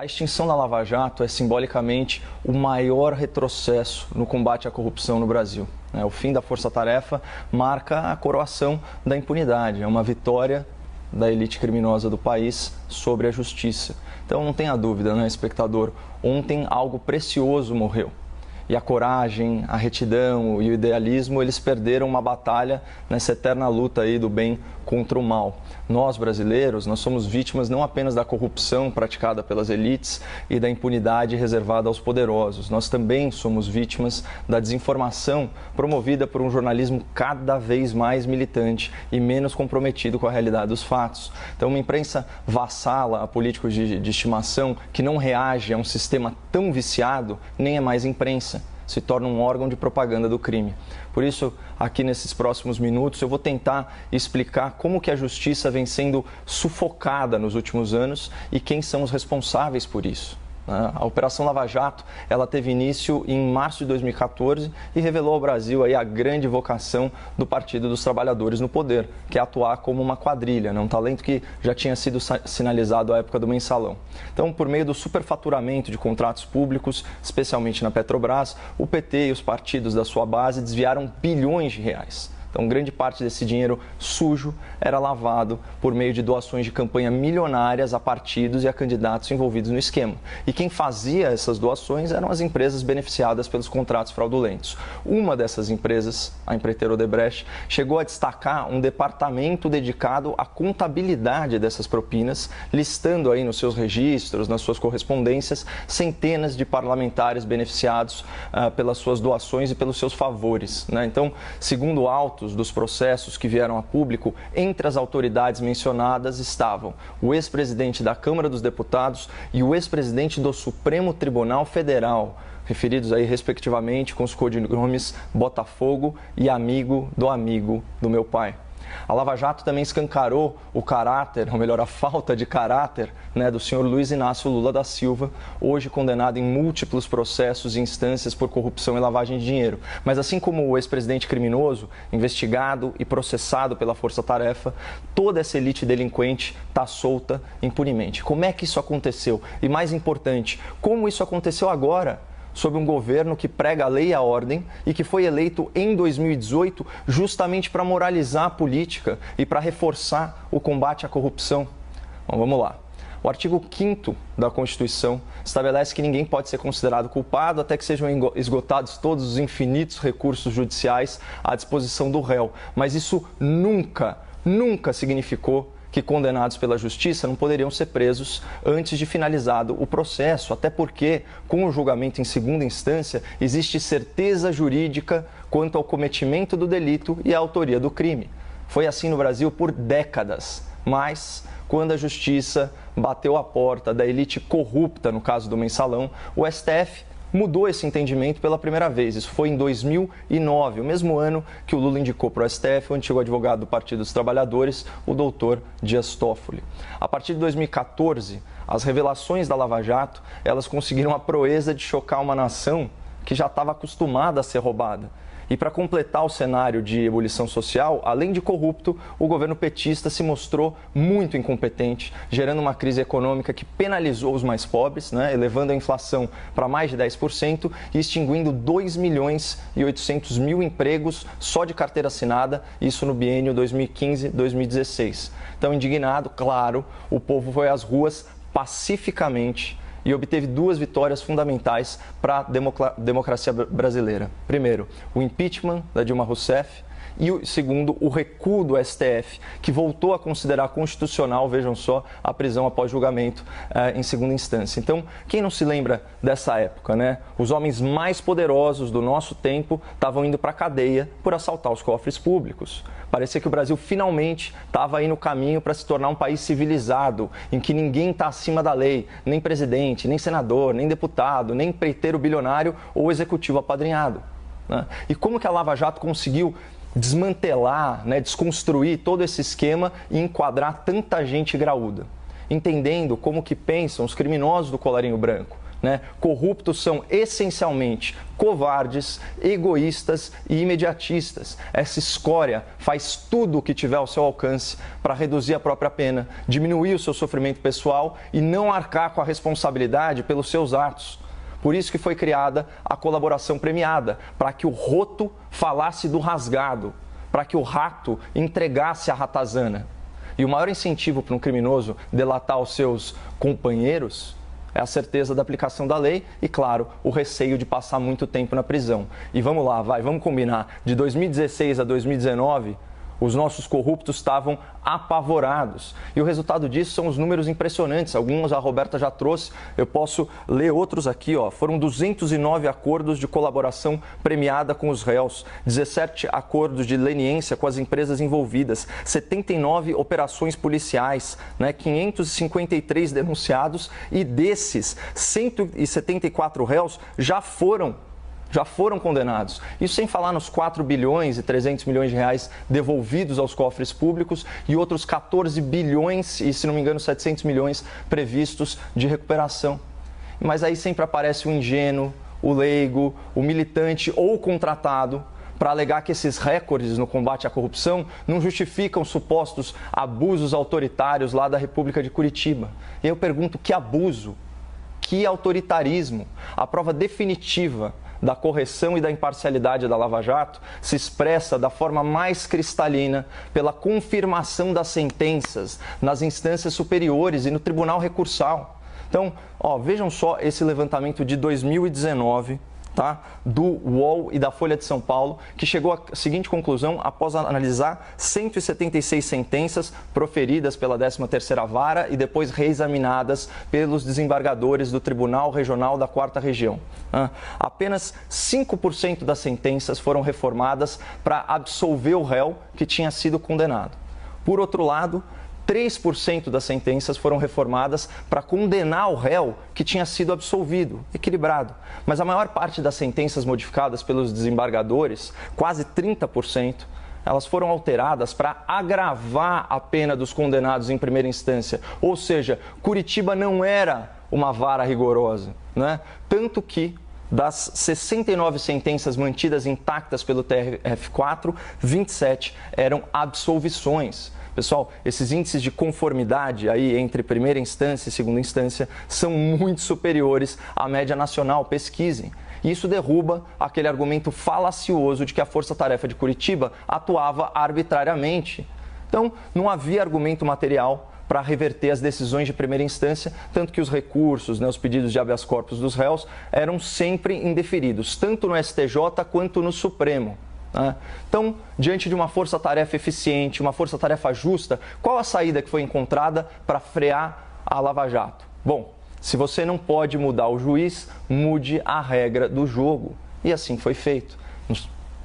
A extinção da Lava Jato é simbolicamente o maior retrocesso no combate à corrupção no Brasil. O fim da força-tarefa marca a coroação da impunidade, é uma vitória da elite criminosa do país sobre a justiça. Então não tenha dúvida, espectador, ontem algo precioso morreu. E a coragem, a retidão e o idealismo, eles perderam uma batalha nessa eterna luta aí do bem contra o mal. Nós, brasileiros, nós somos vítimas não apenas da corrupção praticada pelas elites e da impunidade reservada aos poderosos. Nós também somos vítimas da desinformação promovida por um jornalismo cada vez mais militante e menos comprometido com a realidade dos fatos. Então, uma imprensa vassala a políticos de estimação que não reage a um sistema tão viciado, nem é mais imprensa. Se torna um órgão de propaganda do crime. Por isso, aqui nesses próximos minutos, eu vou tentar explicar como que a justiça vem sendo sufocada nos últimos anos e quem são os responsáveis por isso. A Operação Lava Jato, ela teve início em março de 2014 e revelou ao Brasil aí a grande vocação do Partido dos Trabalhadores no poder, que é atuar como uma quadrilha, um talento que já tinha sido sinalizado à época do Mensalão. Então, por meio do superfaturamento de contratos públicos, especialmente na Petrobras, o PT e os partidos da sua base desviaram bilhões de reais. Então, grande parte desse dinheiro sujo era lavado por meio de doações de campanha milionárias a partidos e a candidatos envolvidos no esquema. E quem fazia essas doações eram as empresas beneficiadas pelos contratos fraudulentos. Uma dessas empresas, a empreiteira Odebrecht, chegou a destacar um departamento dedicado à contabilidade dessas propinas, listando aí nos seus registros, nas suas correspondências, centenas de parlamentares beneficiados pelas suas doações e pelos seus favores. Então, segundo o auto dos processos que vieram a público, entre as autoridades mencionadas estavam o ex-presidente da Câmara dos Deputados e o ex-presidente do Supremo Tribunal Federal, referidos aí respectivamente com os codinomes Botafogo e amigo do meu pai. A Lava Jato também escancarou o caráter, ou melhor, a falta de caráter, do senhor Luiz Inácio Lula da Silva, hoje condenado em múltiplos processos e instâncias por corrupção e lavagem de dinheiro. Mas assim como o ex-presidente criminoso, investigado e processado pela força-tarefa, toda essa elite delinquente está solta impunemente. Como é que isso aconteceu? E mais importante, como isso aconteceu agora? Sob um governo que prega a lei e a ordem e que foi eleito em 2018 justamente para moralizar a política e para reforçar o combate à corrupção. Bom, vamos lá. O artigo 5º da Constituição estabelece que ninguém pode ser considerado culpado até que sejam esgotados todos os infinitos recursos judiciais à disposição do réu. Mas isso nunca significou que condenados pela justiça não poderiam ser presos antes de finalizado o processo, até porque, com o julgamento em segunda instância, existe certeza jurídica quanto ao cometimento do delito e à autoria do crime. Foi assim no Brasil por décadas, mas quando a justiça bateu a porta da elite corrupta, no caso do Mensalão, o STF mudou esse entendimento pela primeira vez. Isso foi em 2009, o mesmo ano que o Lula indicou para o STF o antigo advogado do Partido dos Trabalhadores, o doutor Dias Toffoli. A partir de 2014, as revelações da Lava Jato, elas conseguiram a proeza de chocar uma nação que já estava acostumada a ser roubada. E para completar o cenário de ebulição social, além de corrupto, o governo petista se mostrou muito incompetente, gerando uma crise econômica que penalizou os mais pobres, elevando a inflação para mais de 10% e extinguindo 2.800.000 empregos só de carteira assinada, isso no biênio 2015-2016. Então, indignado, claro, o povo foi às ruas pacificamente e obteve duas vitórias fundamentais para a democracia brasileira. Primeiro, o impeachment da Dilma Rousseff e, segundo, o recuo do STF, que voltou a considerar constitucional, vejam só, a prisão após julgamento em segunda instância. Então, quem não se lembra dessa época, Os homens mais poderosos do nosso tempo estavam indo para a cadeia por assaltar os cofres públicos. Parecia que o Brasil finalmente estava aí no caminho para se tornar um país civilizado, em que ninguém está acima da lei, nem presidente, nem senador, nem deputado, nem empreiteiro bilionário ou executivo apadrinhado. E como que a Lava Jato conseguiu desmantelar, desconstruir todo esse esquema e enquadrar tanta gente graúda? Entendendo como que pensam os criminosos do colarinho branco. né? Corruptos são essencialmente covardes, egoístas e imediatistas. Essa escória faz tudo o que tiver ao seu alcance para reduzir a própria pena, diminuir o seu sofrimento pessoal e não arcar com a responsabilidade pelos seus atos. Por isso que foi criada a colaboração premiada, para que o roto falasse do rasgado, para que o rato entregasse a ratazana. E o maior incentivo para um criminoso delatar os seus companheiros é a certeza da aplicação da lei e, claro, o receio de passar muito tempo na prisão. E vamos lá, vamos combinar. De 2016 a 2019, os nossos corruptos estavam apavorados. E o resultado disso são os números impressionantes. Alguns a Roberta já trouxe, eu posso ler outros aqui. Foram 209 acordos de colaboração premiada com os réus, 17 acordos de leniência com as empresas envolvidas, 79 operações policiais, 553 denunciados e desses, 174 réus já foram condenados. Isso sem falar nos 4 bilhões e 300 milhões de reais devolvidos aos cofres públicos e outros 14 bilhões e, se não me engano, 700 milhões previstos de recuperação. Mas aí sempre aparece o ingênuo, o leigo, o militante ou o contratado para alegar que esses recordes no combate à corrupção não justificam supostos abusos autoritários lá da República de Curitiba. E eu pergunto, que abuso? Que autoritarismo? A prova definitiva da correção e da imparcialidade da Lava Jato se expressa da forma mais cristalina pela confirmação das sentenças nas instâncias superiores e no Tribunal Recursal. Então, vejam só esse levantamento de 2019, do UOL e da Folha de São Paulo, que chegou à seguinte conclusão após analisar 176 sentenças proferidas pela 13ª Vara e depois reexaminadas pelos desembargadores do Tribunal Regional da 4ª Região. Apenas 5% das sentenças foram reformadas para absolver o réu que tinha sido condenado. Por outro lado, 3% das sentenças foram reformadas para condenar o réu que tinha sido absolvido, equilibrado. Mas a maior parte das sentenças modificadas pelos desembargadores, quase 30%, elas foram alteradas para agravar a pena dos condenados em primeira instância. Ou seja, Curitiba não era uma vara rigorosa, Tanto que, das 69 sentenças mantidas intactas pelo TRF4, 27 eram absolvições. Pessoal, esses índices de conformidade aí entre primeira instância e segunda instância são muito superiores à média nacional, pesquisem. E isso derruba aquele argumento falacioso de que a Força Tarefa de Curitiba atuava arbitrariamente. Então, não havia argumento material para reverter as decisões de primeira instância, tanto que os recursos, os pedidos de habeas corpus dos réus eram sempre indeferidos, tanto no STJ quanto no Supremo. Então, diante de uma força-tarefa eficiente, uma força-tarefa justa, qual a saída que foi encontrada para frear a Lava Jato? Bom, se você não pode mudar o juiz, mude a regra do jogo. E assim foi feito.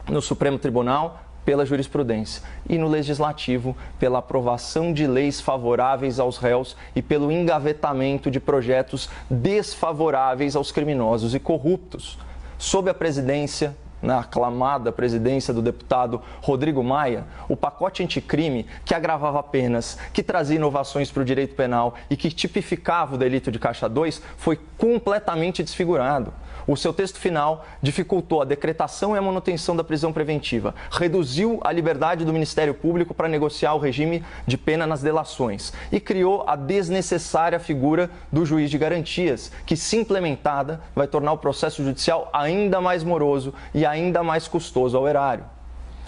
No Supremo Tribunal, pela jurisprudência, e no Legislativo, pela aprovação de leis favoráveis aos réus e pelo engavetamento de projetos desfavoráveis aos criminosos e corruptos. Sob a presidência, na aclamada presidência do deputado Rodrigo Maia, o pacote anticrime que agravava penas, que trazia inovações para o direito penal e que tipificava o delito de caixa 2 foi completamente desfigurado. O seu texto final dificultou a decretação e a manutenção da prisão preventiva, reduziu a liberdade do Ministério Público para negociar o regime de pena nas delações e criou a desnecessária figura do juiz de garantias, que, se implementada, vai tornar o processo judicial ainda mais moroso e ainda mais custoso ao erário.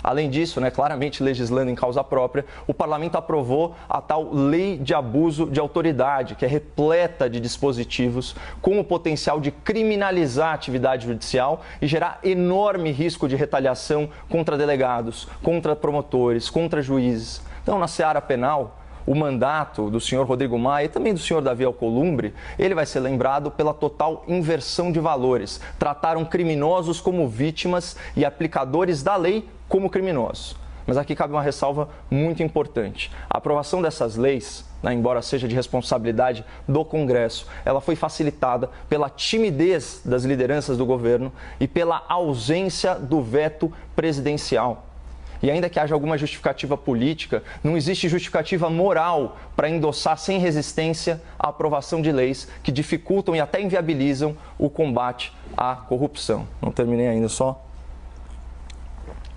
Além disso, claramente legislando em causa própria, o Parlamento aprovou a tal Lei de Abuso de Autoridade, que é repleta de dispositivos com o potencial de criminalizar a atividade judicial e gerar enorme risco de retaliação contra delegados, contra promotores, contra juízes. Então, na seara penal, o mandato do senhor Rodrigo Maia e também do senhor Davi Alcolumbre, ele vai ser lembrado pela total inversão de valores. Trataram criminosos como vítimas e aplicadores da lei como criminosos. Mas aqui cabe uma ressalva muito importante. A aprovação dessas leis, embora seja de responsabilidade do Congresso, ela foi facilitada pela timidez das lideranças do governo e pela ausência do veto presidencial. E ainda que haja alguma justificativa política, não existe justificativa moral para endossar sem resistência a aprovação de leis que dificultam e até inviabilizam o combate à corrupção. Não terminei ainda, só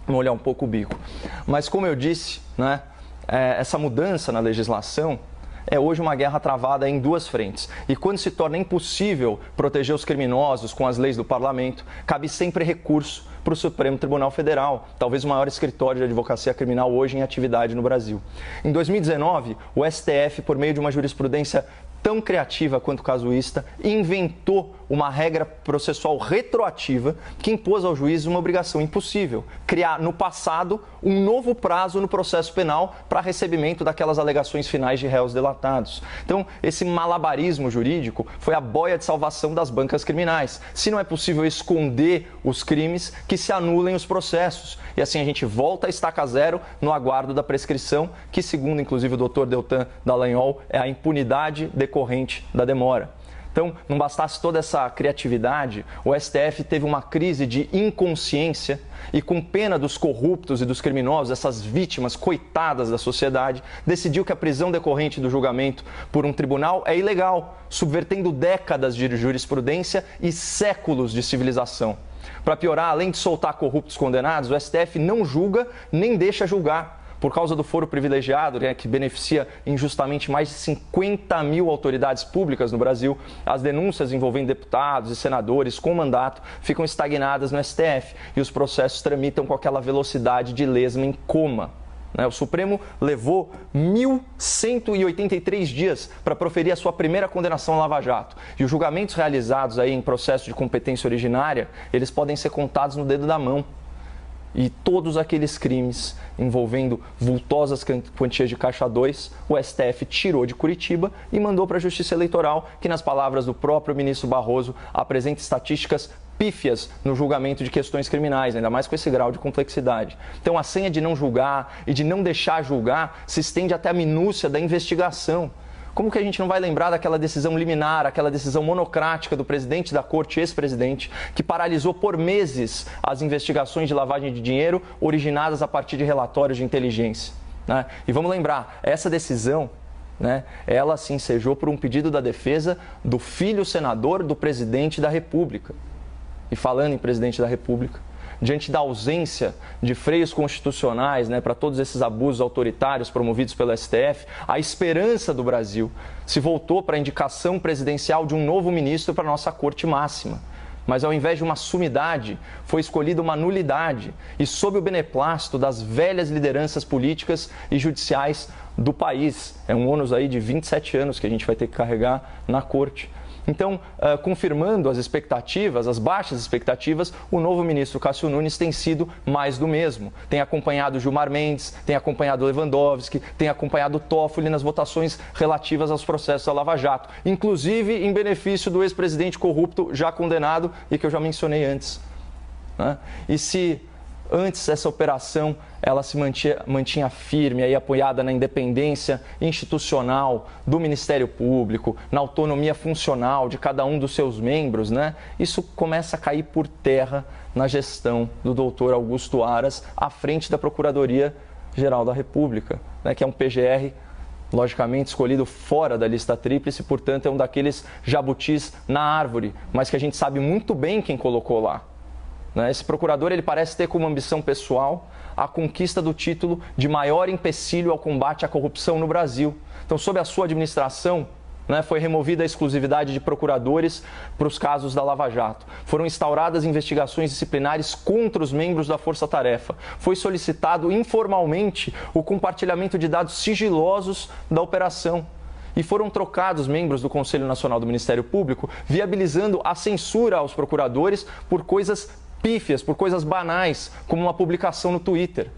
molhar um pouco o bico. Mas como eu disse, né, essa mudança na legislação é hoje uma guerra travada em duas frentes. E quando se torna impossível proteger os criminosos com as leis do parlamento, cabe sempre recurso para o Supremo Tribunal Federal, talvez o maior escritório de advocacia criminal hoje em atividade no Brasil. Em 2019, o STF, por meio de uma jurisprudência tão criativa quanto casuísta, inventou uma regra processual retroativa que impôs ao juiz uma obrigação impossível: criar no passado um novo prazo no processo penal para recebimento daquelas alegações finais de réus delatados. Então, esse malabarismo jurídico foi a boia de salvação das bancas criminais. Se não é possível esconder os crimes, que se anulem os processos. E assim a gente volta a estaca zero no aguardo da prescrição, que, segundo inclusive o doutor Deltan Dallagnol, é a impunidade decorrente da demora. Então, não bastasse toda essa criatividade, o STF teve uma crise de inconsciência e, com pena dos corruptos e dos criminosos, essas vítimas coitadas da sociedade, decidiu que a prisão decorrente do julgamento por um tribunal é ilegal, subvertendo décadas de jurisprudência e séculos de civilização. Para piorar, além de soltar corruptos condenados, o STF não julga nem deixa julgar. Por causa do foro privilegiado, né, que beneficia injustamente mais de 50 mil autoridades públicas no Brasil, as denúncias envolvendo deputados e senadores com mandato ficam estagnadas no STF e os processos tramitam com aquela velocidade de lesma em coma. O Supremo levou 1.183 dias para proferir a sua primeira condenação à Lava Jato. E os julgamentos realizados aí em processo de competência originária, eles podem ser contados no dedo da mão. E todos aqueles crimes envolvendo vultosas quantias de caixa 2, o STF tirou de Curitiba e mandou para a Justiça Eleitoral, que, nas palavras do próprio ministro Barroso, apresenta estatísticas pífias no julgamento de questões criminais, ainda mais com esse grau de complexidade. Então, a senha de não julgar e de não deixar julgar se estende até a minúcia da investigação. Como que a gente não vai lembrar daquela decisão liminar, aquela decisão monocrática do presidente da corte, ex-presidente, que paralisou por meses as investigações de lavagem de dinheiro originadas a partir de relatórios de inteligência, né? E vamos lembrar, essa decisão, né, ela se ensejou por um pedido da defesa do filho senador do presidente da República. E falando em presidente da República, diante da ausência de freios constitucionais, né, para todos esses abusos autoritários promovidos pelo STF, a esperança do Brasil se voltou para a indicação presidencial de um novo ministro para a nossa Corte Máxima. Mas ao invés de uma sumidade, foi escolhida uma nulidade e sob o beneplácito das velhas lideranças políticas e judiciais do país. É um ônus aí de 27 anos que a gente vai ter que carregar na Corte. Então, confirmando as expectativas, as baixas expectativas, o novo ministro Cássio Nunes tem sido mais do mesmo. Tem acompanhado Gilmar Mendes, tem acompanhado Lewandowski, tem acompanhado Toffoli nas votações relativas aos processos da Lava Jato, inclusive em benefício do ex-presidente corrupto já condenado e que eu já mencionei antes, né? E se antes essa operação ela se mantinha firme, aí, apoiada na independência institucional do Ministério Público, na autonomia funcional de cada um dos seus membros, né? Isso começa a cair por terra na gestão do doutor Augusto Aras à frente da Procuradoria-Geral da República, né? Que é um PGR, logicamente, escolhido fora da lista tríplice, portanto é um daqueles jabutis na árvore, mas que a gente sabe muito bem quem colocou lá. Esse procurador ele parece ter como ambição pessoal a conquista do título de maior empecilho ao combate à corrupção no Brasil. Então, sob a sua administração, foi removida a exclusividade de procuradores para os casos da Lava Jato. Foram instauradas investigações disciplinares contra os membros da Força Tarefa. Foi solicitado informalmente o compartilhamento de dados sigilosos da operação. E foram trocados membros do Conselho Nacional do Ministério Público, viabilizando a censura aos procuradores por coisas pífias, por coisas banais, como uma publicação no Twitter.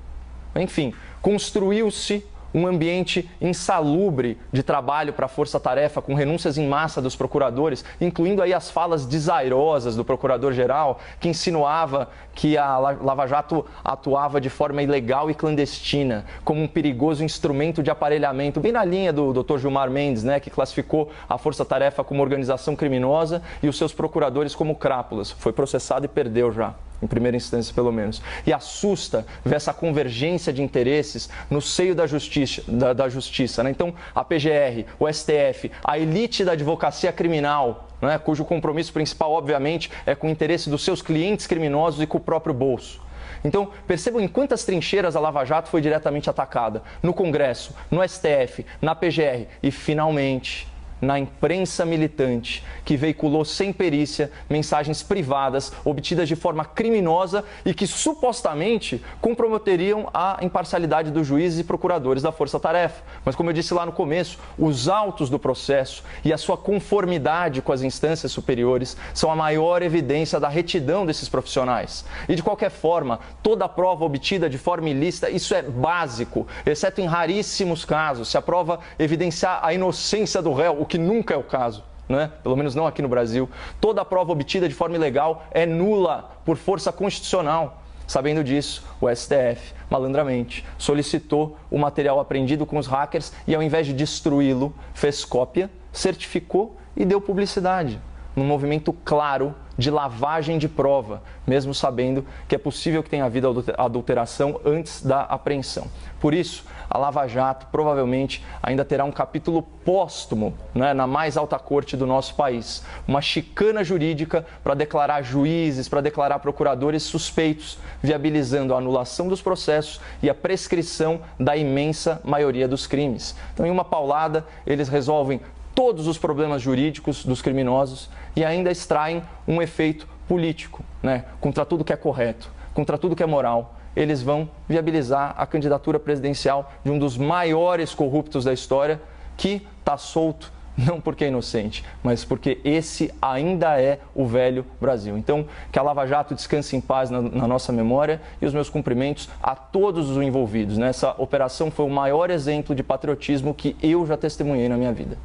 Enfim, construiu-se um ambiente insalubre de trabalho para a força-tarefa, com renúncias em massa dos procuradores, incluindo aí as falas desairosas do procurador-geral, que insinuava que a Lava Jato atuava de forma ilegal e clandestina, como um perigoso instrumento de aparelhamento, bem na linha do Dr. Gilmar Mendes, né, que classificou a força-tarefa como organização criminosa e os seus procuradores como crápulas. Foi processado e perdeu já. em primeira instância pelo menos. E assusta ver essa convergência de interesses no seio da justiça, né? Então, a PGR, o STF, a elite da advocacia criminal, né, cujo compromisso principal, obviamente, é com o interesse dos seus clientes criminosos e com o próprio bolso. Então, percebam em quantas trincheiras a Lava Jato foi diretamente atacada. No Congresso, no STF, na PGR e, finalmente, na imprensa militante, que veiculou sem perícia mensagens privadas obtidas de forma criminosa e que supostamente comprometeriam a imparcialidade dos juízes e procuradores da Força Tarefa. Mas, como eu disse lá no começo, os autos do processo e a sua conformidade com as instâncias superiores são a maior evidência da retidão desses profissionais. E, de qualquer forma, toda a prova obtida de forma ilícita, isso é básico, exceto em raríssimos casos, se a prova evidenciar a inocência do réu, o que nunca é o caso, né? Pelo menos não aqui no Brasil. Toda a prova obtida de forma ilegal é nula por força constitucional. Sabendo disso, o STF, malandramente, solicitou o material apreendido com os hackers e, ao invés de destruí-lo, fez cópia, certificou e deu publicidade, num movimento claro de lavagem de prova, mesmo sabendo que é possível que tenha havido adulteração antes da apreensão. Por isso, a Lava Jato provavelmente ainda terá um capítulo póstumo, né, na mais alta corte do nosso país. Uma chicana jurídica para declarar juízes, para declarar procuradores suspeitos, viabilizando a anulação dos processos e a prescrição da imensa maioria dos crimes. Então, em uma paulada, eles resolvem todos os problemas jurídicos dos criminosos e ainda extraem um efeito político, né? Contra tudo que é correto, contra tudo que é moral. Eles vão viabilizar a candidatura presidencial de um dos maiores corruptos da história, que está solto, não porque é inocente, mas porque esse ainda é o velho Brasil. Então, que a Lava Jato descanse em paz na nossa memória e os meus cumprimentos a todos os envolvidos. Essa operação foi o maior exemplo de patriotismo que eu já testemunhei na minha vida.